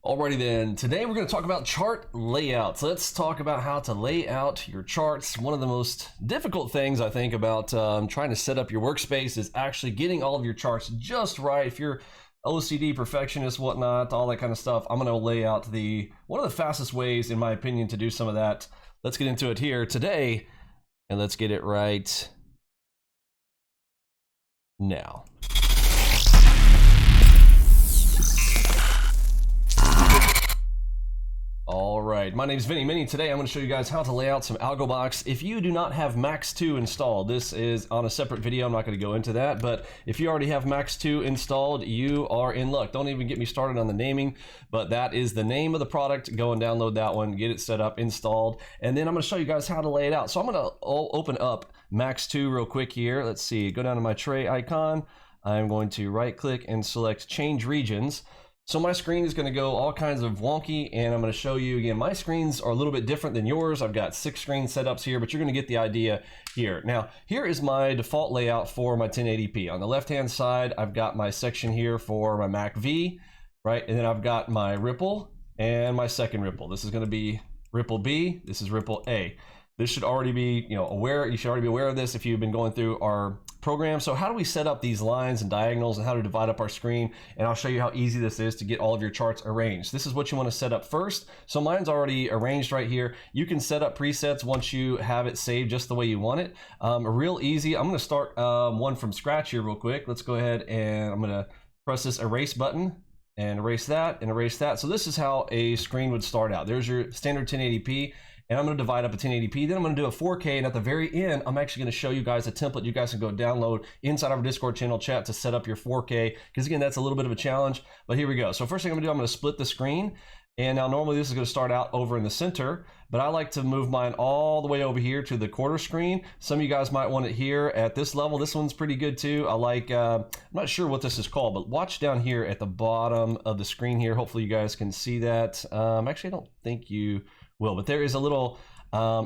Alrighty then, today we're going to talk about chart layouts. Let's talk about how to lay out your charts. One of the most difficult things I think about trying to set up your workspace is actually getting all of your charts just right. If you're OCD, perfectionist, whatnot, all that kind of stuff, I'm going to lay out one of the fastest ways, in my opinion, to do some of that. Let's get into it here today, and let's get it right now. All right, my name is Vinny Mini. Today I'm going to show you guys how to lay out some AlgoBox. If you do not have Max 2 installed, this is on a separate video. I'm not going to go into that, but if you already have Max 2 installed, you are in luck. Don't even get me started on the naming, but that is the name of the product. Go and download that one, get it set up, installed, and then I'm going to show you guys how to lay it out. So I'm going to open up Max 2 real quick here. Let's see, go down to my tray icon. I'm going to right click and select change regions. So my screen is going to go all kinds of wonky, and I'm going to show you again, my screens are a little bit different than yours. I've got 6 screen setups here, but you're going to get the idea here. Now, here is my default layout for my 1080p. On the left-hand side, I've got my section here for my Mac V, right? And then I've got my Ripple and my second Ripple. This is going to be Ripple B. This is Ripple A. This should already be, aware. You should already be aware of this if you've been going through our program. So how do we set up these lines and diagonals and how to divide up our screen? And I'll show you how easy this is to get all of your charts arranged. This is what you want to set up first. So mine's already arranged right here. You can set up presets once you have it saved just the way you want it. Real easy. I'm going to start one from scratch here real quick. Let's go ahead and I'm going to press this erase button and erase that and erase that. So this is how a screen would start out. There's your standard 1080p. And I'm going to divide up a 1080p, then I'm going to do a 4K, and at the very end, I'm actually going to show you guys a template you guys can go download inside our Discord channel chat to set up your 4K, because again, that's a little bit of a challenge, but here we go. So first thing I'm going to do, I'm going to split the screen, and now normally this is going to start out over in the center, but I like to move mine all the way over here to the quarter screen. Some of you guys might want it here at this level. This one's pretty good too. I like, I'm not sure what this is called, but watch down here at the bottom of the screen here. Hopefully you guys can see that. Actually, I don't think you will, but there is a little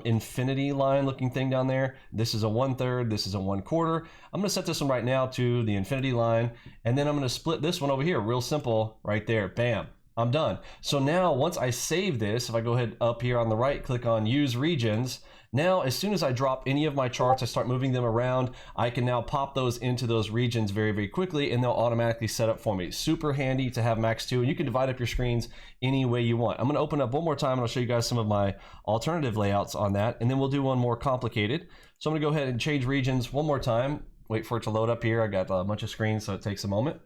infinity line looking thing down there. This is a 1/3, this is a 1/4. I'm going to set this one right now to the infinity line, and then I'm going to split this one over here. Real simple right there. Bam. I'm done. So now once I save this, if I go ahead up here on the right, click on use regions. Now, as soon as I drop any of my charts, I start moving them around, I can now pop those into those regions very, very quickly, and they'll automatically set up for me. Super handy to have Max 2, and you can divide up your screens any way you want. I'm going to open up one more time, and I'll show you guys some of my alternative layouts on that, and then we'll do one more complicated. So I'm going to go ahead and change regions one more time. Wait for it to load up here. I got a bunch of screens, so it takes a moment.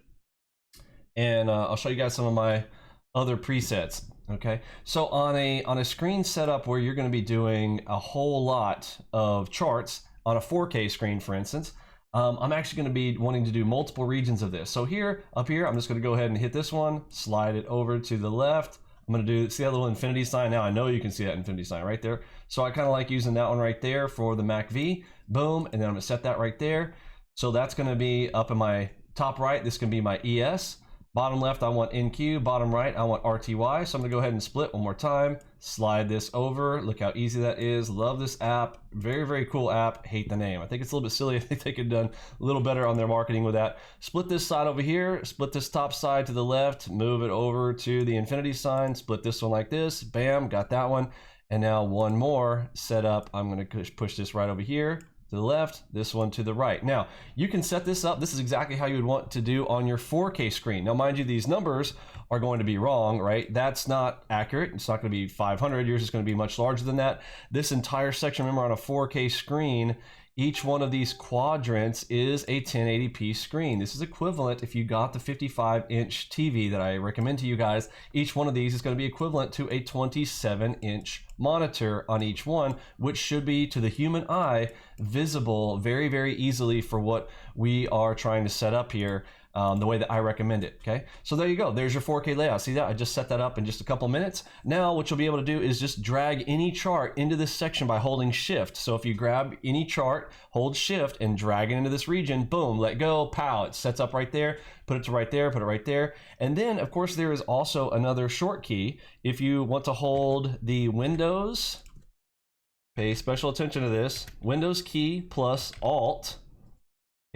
And I'll show you guys some of my other presets. Okay, so on a screen setup where you're going to be doing a whole lot of charts on a 4K screen, for instance, I'm actually going to be wanting to do multiple regions of this. So here, up here, I'm just going to go ahead and hit this one, slide it over to the left. I'm going to see that little infinity sign. Now I know you can see that infinity sign right there. So I kind of like using that one right there for the Mac V. Boom, and then I'm going to set that right there. So that's going to be up in my top right. This can be my ES. Bottom left, I want NQ. Bottom right, I want RTY. So I'm going to go ahead and split one more time. Slide this over. Look how easy that is. Love this app. Very, very cool app. Hate the name. I think it's a little bit silly. I think they could have done a little better on their marketing with that. Split this side over here. Split this top side to the left. Move it over to the infinity sign. Split this one like this. Bam, got that one. And now one more setup. I'm going to push this right over here to the left, this one to the right. Now, you can set this up. This is exactly how you would want to do on your 4K screen. Now, mind you, these numbers are going to be wrong, right? That's not accurate. It's not going to be 500. Yours is going to be much larger than that. This entire section, remember, on a 4K screen, each one of these quadrants is a 1080p screen. This is equivalent, if you got the 55-inch TV that I recommend to you guys, each one of these is going to be equivalent to a 27-inch monitor on each one, which should be, to the human eye, visible very, very easily for what we are trying to set up here. The way that I recommend it, okay? So there you go. There's your 4K layout. See that? I just set that up in just a couple minutes. Now what you'll be able to do is just drag any chart into this section by holding Shift. So if you grab any chart, hold Shift and drag it into this region, boom, let go, pow, it sets up right there, put it to right there, put it right there. And then, of course, there is also another short key. If you want to hold the Windows, pay special attention to this, Windows key plus Alt,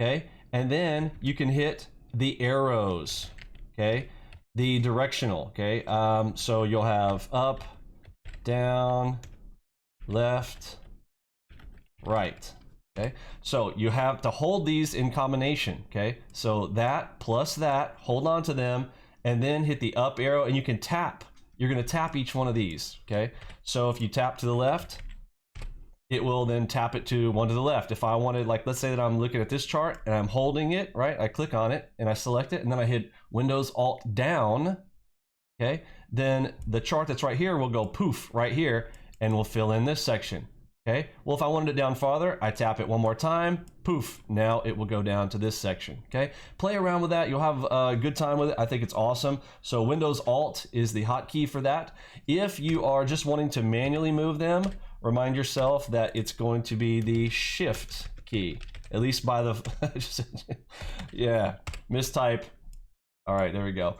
okay? And then you can hit the arrows, okay? the directional, okay? So you'll have up, down, left, right, okay? So you have to hold these in combination, okay? So that plus that, hold on to them, and then hit the up arrow, and you can tap. You're gonna tap each one of these, okay? So if you tap to the left, it will then tap it to one to the left. If I wanted, like, let's say that I'm looking at this chart and I'm holding it, right? I click on it and I select it, and then I hit Windows Alt down, okay? Then the chart that's right here will go poof right here, and we'll fill in this section, okay? Well, if I wanted it down farther, I tap it one more time, poof, now it will go down to this section, okay? Play around with that. You'll have a good time with it. I think it's awesome. So Windows Alt is the hotkey for that. If you are just wanting to manually move them, remind yourself that it's going to be the Shift key, at least by the, yeah, mistype. All right, there we go.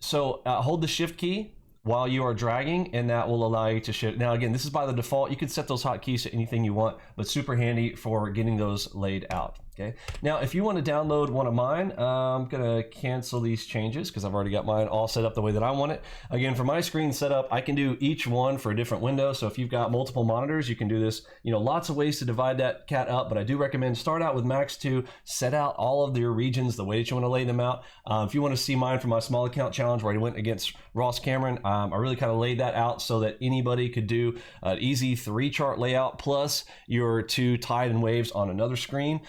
So hold the Shift key while you are dragging, and that will allow you to shift. Now, again, this is by the default. You can set those hotkeys to anything you want, but super handy for getting those laid out. Okay. Now, if you want to download one of mine, I'm gonna cancel these changes because I've already got mine all set up the way that I want it. Again, for my screen setup, I can do each one for a different window. So if you've got multiple monitors, you can do this. You know, lots of ways to divide that cat up, but I do recommend start out with Max 2, set out all of your regions the way that you want to lay them out. If you want to see mine for my small account challenge where I went against Ross Cameron, I really kind of laid that out so that anybody could do an easy 3-chart layout plus your 2 tide and waves on another screen.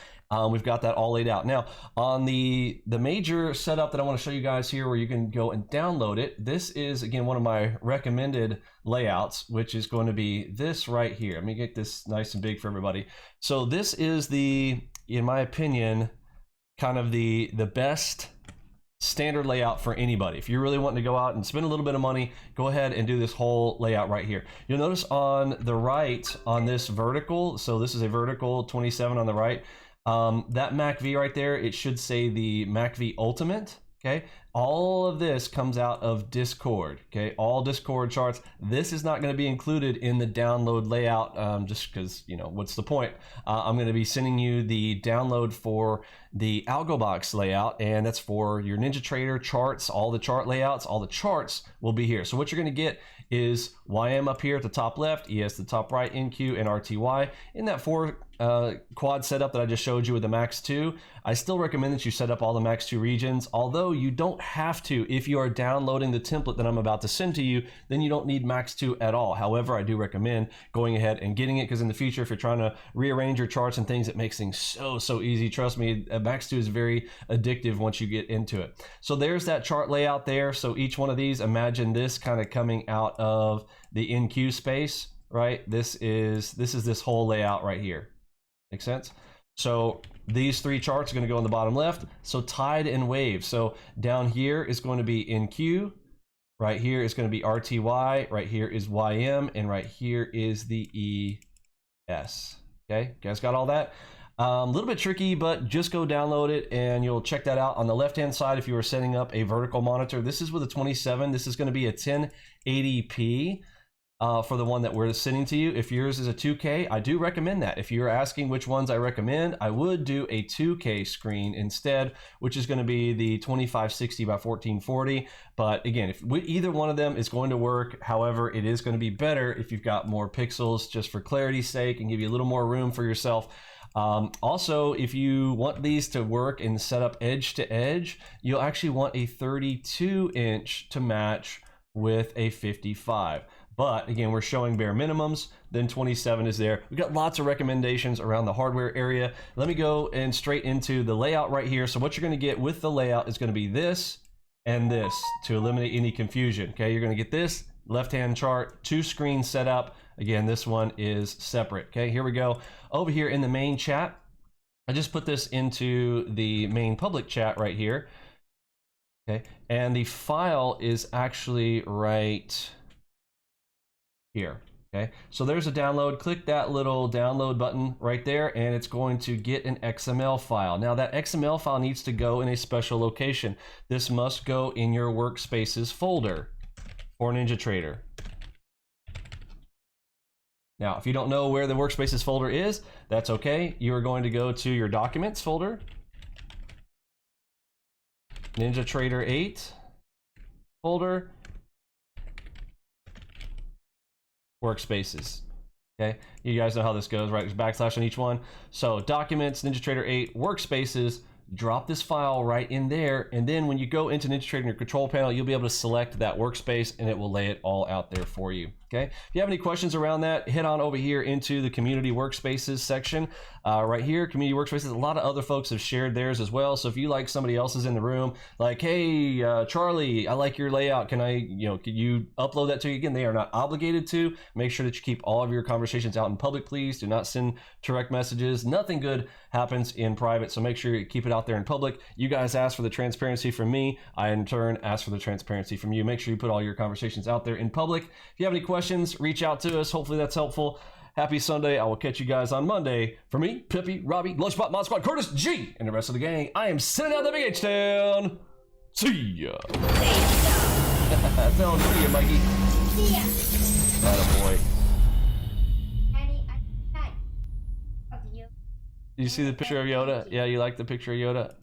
We've got that all laid out. Now, on the major setup that I want to show you guys here where you can go and download it, this is, again, one of my recommended layouts, which is going to be this right here. Let me get this nice and big for everybody. So this is the, in my opinion, kind of the best standard layout for anybody. If you're really wanting to go out and spend a little bit of money, go ahead and do this whole layout right here. You'll notice on the right, on this vertical, so this is a vertical 27 on the right, that MACV right there, it should say the MACV Ultimate, okay? All of this comes out of Discord, okay? All Discord charts. This is not going to be included in the download layout just because, you know, what's the point? I'm going to be sending you the download for the AlgoBox layout, and that's for your NinjaTrader charts, all the chart layouts, all the charts will be here. So what you're going to get is YM up here at the top left, ES at the top right, NQ, and RTY. In that 4 quad setup that I just showed you with the Max 2, I still recommend that you set up all the Max 2 regions, although you don't have to. If you are downloading the template that I'm about to send to you, then you don't need Max 2 at all. However, I do recommend going ahead and getting it, because in the future, if you're trying to rearrange your charts and things, it makes things so easy. Trust me, Max 2 is very addictive once you get into it. So there's that chart layout there. So each one of these, imagine this kind of coming out of the NQ space, right? This is this whole layout right here. Make sense? So these 3 charts are going to go on the bottom left. So tide and wave. So down here is going to be NQ. Right here is going to be RTY. Right here is YM. And right here is the ES. Okay, you guys got all that? A little bit tricky, but just go download it and you'll check that out. On the left-hand side, if you were setting up a vertical monitor, this is with a 27. This is going to be a 1080p. For the one that we're sending to you. If yours is a 2K, I do recommend that. If you're asking which ones I recommend, I would do a 2K screen instead, which is going to be the 2560 by 1440. But again, if either one of them is going to work, however, it is going to be better if you've got more pixels, just for clarity's sake, and give you a little more room for yourself. Also, if you want these to work and set up edge to edge, you'll actually want a 32-inch to match with a 55. But again, we're showing bare minimums, then 27 is there. We've got lots of recommendations around the hardware area. Let me go and straight into the layout right here. So what you're gonna get with the layout is gonna be this and this to eliminate any confusion, okay? You're gonna get this left-hand chart, 2 screen setup. Again, this one is separate, okay? Here we go. Over here in the main chat, I just put this into the main public chat right here, okay? And the file is actually right here, okay? So there's a download. Click that little download button right there, and it's going to get an XML file. Now that XML file needs to go in a special location. This must go in your workspaces folder for NinjaTrader. Now, if you don't know where the workspaces folder is, that's okay. You are going to go to your documents folder, NinjaTrader 8. folder, workspaces. Okay, you guys know how this goes, right? There's backslash on each one. So documents, NinjaTrader 8, workspaces, drop this file right in there, and then when you go into NinjaTrader in your control panel, you'll be able to select that workspace and it will lay it all out there for you. Okay, if you have any questions around that, head on over here into the community workspaces section. Right here, community workspaces, a lot of other folks have shared theirs as well. So if you like somebody else's in the room, like, hey, Charlie, I like your layout. Can can you upload that to you? Again, they are not obligated to. Make sure that you keep all of your conversations out in public, please. Do not send direct messages. Nothing good happens in private, so make sure you keep it out there in public. You guys ask for the transparency from me. I, in turn, ask for the transparency from you. Make sure you put all your conversations out there in public. If you have any questions, reach out to us. Hopefully that's helpful. Happy Sunday. I will catch you guys on Monday. For me, Pippi, Robbie, Lunchbot, Mod Squad, Curtis, G, and the rest of the gang, I am sitting out the big H-Town. See ya. Sounds see ya, Mikey. See ya. Attaboy. Of you. Did you see the picture of Yoda? Yeah, you like the picture of Yoda?